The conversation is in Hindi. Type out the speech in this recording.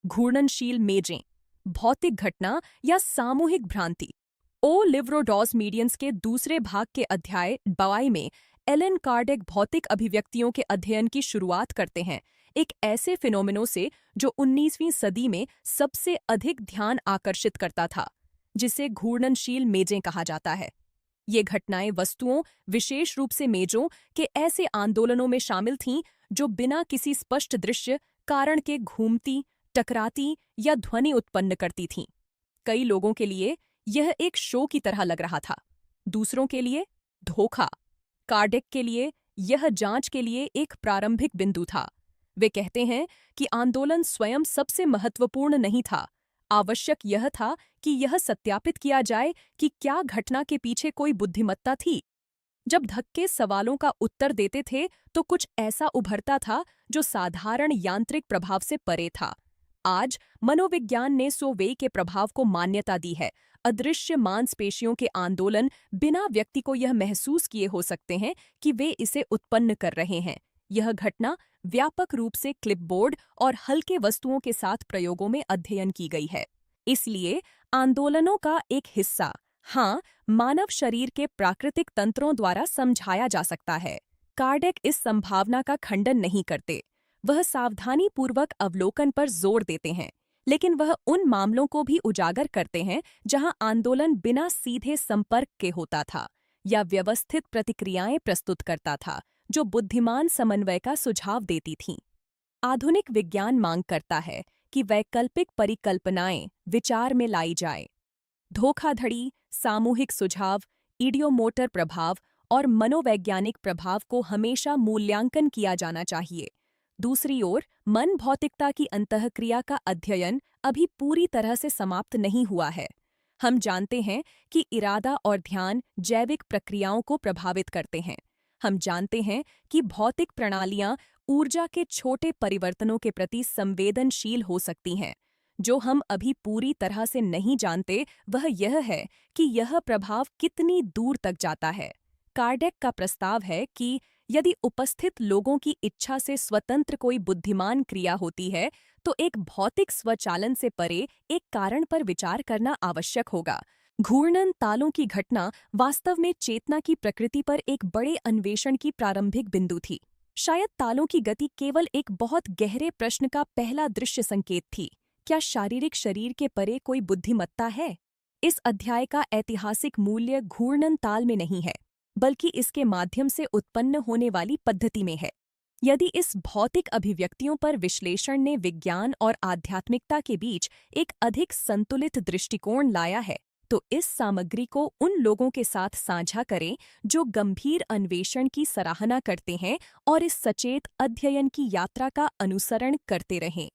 घूर्णनशील मेजें, भौतिक घटना या सामूहिक भ्रांति। ओ लिव्रोडॉस मीडियंस के दूसरे भाग के अध्याय 22 में एलन कार्डेक भौतिक अभिव्यक्तियों के अध्ययन की शुरुआत करते हैं, एक ऐसे फिनोमेनों से जो 19वीं सदी में सबसे अधिक ध्यान आकर्षित करता था, जिसे घूर्णनशील मेजें कहा जाता है। ये घटनाएं वस्तुओं, विशेष रूप से मेजों, के ऐसे आंदोलनों में शामिल थीं जो बिना किसी स्पष्ट दृश्य कारण के घूमती, टकराती या ध्वनि उत्पन्न करती थीं। कई लोगों के लिए यह एक शो की तरह लग रहा था, दूसरों के लिए धोखा। कार्डेक के लिए यह जांच के लिए एक प्रारंभिक बिंदु था। वे कहते हैं कि आंदोलन स्वयं सबसे महत्वपूर्ण नहीं था, आवश्यक यह था कि यह सत्यापित किया जाए कि क्या घटना के पीछे कोई बुद्धिमत्ता थी। जब धक्के सवालों का उत्तर देते थे तो कुछ ऐसा उभरता था जो साधारण यांत्रिक प्रभाव से परे था। आज मनोविज्ञान ने सोवे के प्रभाव को मान्यता दी है। अदृश्य मांसपेशियों के आंदोलन बिना व्यक्ति को यह महसूस किए हो सकते हैं कि वे इसे उत्पन्न कर रहे हैं। यह घटना व्यापक रूप से क्लिपबोर्ड और हल्के वस्तुओं के साथ प्रयोगों में अध्ययन की गई है। इसलिए आंदोलनों का एक हिस्सा, हाँ, मानव शरीर के प्राकृतिक तंत्रों द्वारा समझाया जा सकता है। कार्डेक इस संभावना का खंडन नहीं करते। वह सावधानीपूर्वक अवलोकन पर जोर देते हैं, लेकिन वह उन मामलों को भी उजागर करते हैं जहां आंदोलन बिना सीधे संपर्क के होता था या व्यवस्थित प्रतिक्रियाएं प्रस्तुत करता था जो बुद्धिमान समन्वय का सुझाव देती थीं। आधुनिक विज्ञान मांग करता है कि वैकल्पिक परिकल्पनाएं विचार में लाई जाए। धोखाधड़ी, सामूहिक सुझाव, इडियोमोटर प्रभाव और मनोवैज्ञानिक प्रभाव को हमेशा मूल्यांकन किया जाना चाहिए। दूसरी ओर, मन भौतिकता की अंतःक्रिया का अध्ययन अभी पूरी तरह से समाप्त नहीं हुआ है। हम जानते हैं कि इरादा और ध्यान जैविक प्रक्रियाओं को प्रभावित करते हैं। हम जानते हैं कि भौतिक प्रणालियां ऊर्जा के छोटे परिवर्तनों के प्रति संवेदनशील हो सकती हैं। जो हम अभी पूरी तरह से नहीं जानते वह यह है कि यह प्रभाव कितनी दूर तक जाता है। कार्डेक का प्रस्ताव है कि यदि उपस्थित लोगों की इच्छा से स्वतंत्र कोई बुद्धिमान क्रिया होती है तो एक भौतिक स्वचालन से परे एक कारण पर विचार करना आवश्यक होगा। घूर्णन तालों की घटना वास्तव में चेतना की प्रकृति पर एक बड़े अन्वेषण की प्रारंभिक बिंदु थी। शायद तालों की गति केवल एक बहुत गहरे प्रश्न का पहला दृश्य संकेत थी। क्या शारीरिक शरीर के परे कोई बुद्धिमत्ता है? इस अध्याय का ऐतिहासिक मूल्य घूर्णन ताल में नहीं है, बल्कि इसके माध्यम से उत्पन्न होने वाली पद्धति में है। यदि इस भौतिक अभिव्यक्तियों पर विश्लेषण ने विज्ञान और आध्यात्मिकता के बीच एक अधिक संतुलित दृष्टिकोण लाया है, तो इस सामग्री को उन लोगों के साथ साझा करें जो गंभीर अन्वेषण की सराहना करते हैं और इस सचेत अध्ययन की यात्रा का अनुसरण करते रहें।